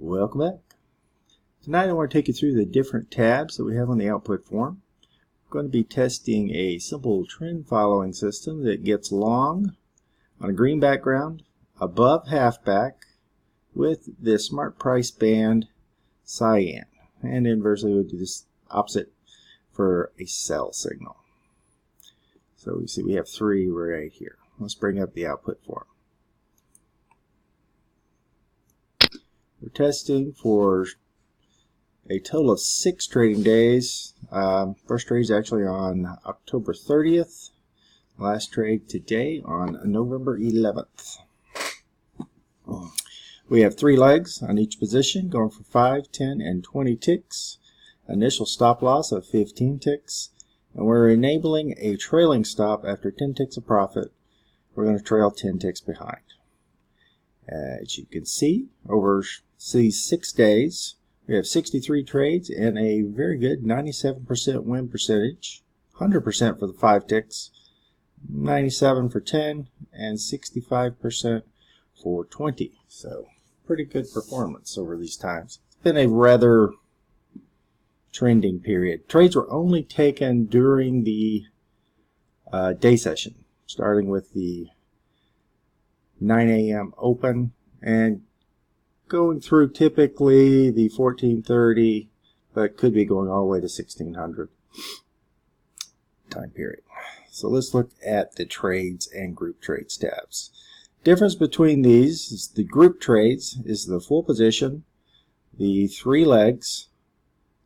Welcome back. Tonight I want to take you through the different tabs that we have on the output form. We're going to be testing a simple trend following system that gets long on a green background above halfback with the smart price band cyan, and inversely we'll do this opposite for a sell signal. So we see we have three right here. Let's bring up the output form. We're testing for a total of 6 trading days. First trade is actually on October 30th. Last trade today on November 11th. We have 3 legs on each position going for 5, 10, and 20 ticks. Initial stop loss of 15 ticks. And we're enabling a trailing stop after 10 ticks of profit. We're going to trail 10 ticks behind. As you can see, over these 6 days, we have 63 trades and a very good 97% win percentage, 100% for the 5 ticks, 97 for 10, and 65% for 20. So, pretty good performance over these times. It's been a rather trending period. Trades were only taken during the day session, starting with the 9 a.m. open and going through typically the 1430, but could be going all the way to 1600 time period. So let's look at the trades and group trades tabs. Difference between these is the group trades is the full position, the 3 legs,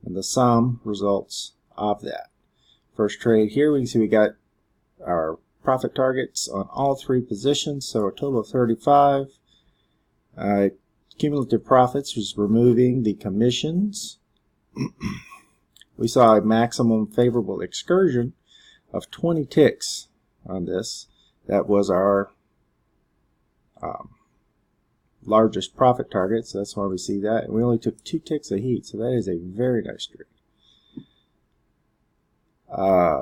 and the sum results of that. First trade here, we can see we got our profit targets on all 3 positions, so a total of 35. Cumulative profits was removing the commissions. We saw a maximum favorable excursion of 20 ticks on this. That was our largest profit target, so that's why we see that. And we only took 2 ticks of heat, so that is a very nice trade.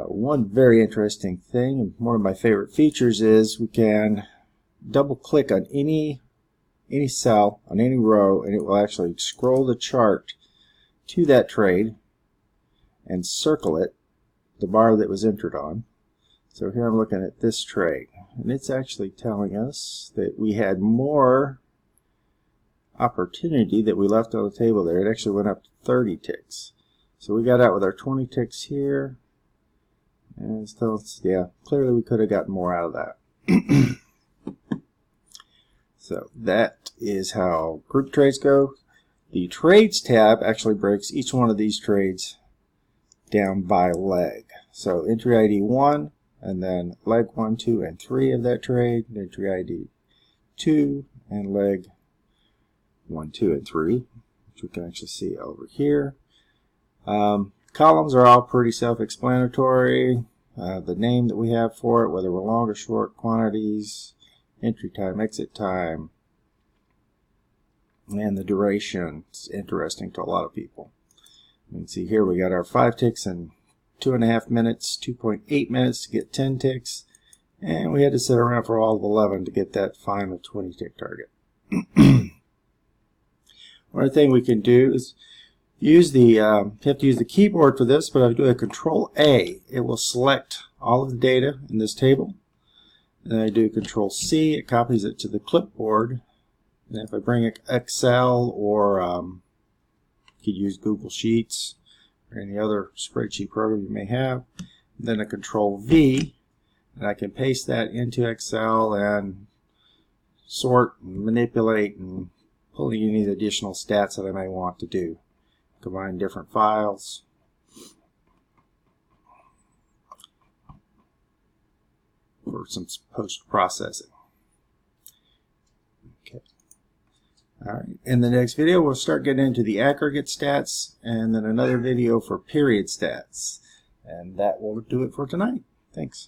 One very interesting thing, and one of my favorite features, is we can double click on any cell on any row and it will actually scroll the chart to that trade and circle it, the bar that was entered on. So here I'm looking at this trade and it's actually telling us that we had more opportunity that we left on the table there. It actually went up to 30 ticks. So we got out with our 20 ticks here. And still, yeah, clearly we could have gotten more out of that. So that is how group trades go. The trades tab actually breaks each one of these trades down by leg. So entry ID 1, and then leg 1, 2, and 3 of that trade. Entry ID 2, and leg 1, 2, and 3, which we can actually see over here. Columns are all pretty self-explanatory. The name that we have for it, whether we're long or short, quantities, entry time, exit time, and the duration. It's interesting to a lot of people. You can see here we got our 5 ticks in 2.5 minutes, 2.8 minutes to get 10 ticks, and we had to sit around for all of 11 to get that final 20 tick target. One other thing we can do is use the, you have to use the keyboard for this, but if I do a Control A, it will select all of the data in this table. And then I do Control C, it copies it to the clipboard. And if I bring Excel or you could use Google Sheets or any other spreadsheet program you may have, then a Control V, and I can paste that into Excel and sort and manipulate and pull any additional stats that I may want to do. Combine different files. For some post-processing. Okay. Alright, in the next video we'll start getting into the aggregate stats and then another video for period stats. And that will do it for tonight. Thanks.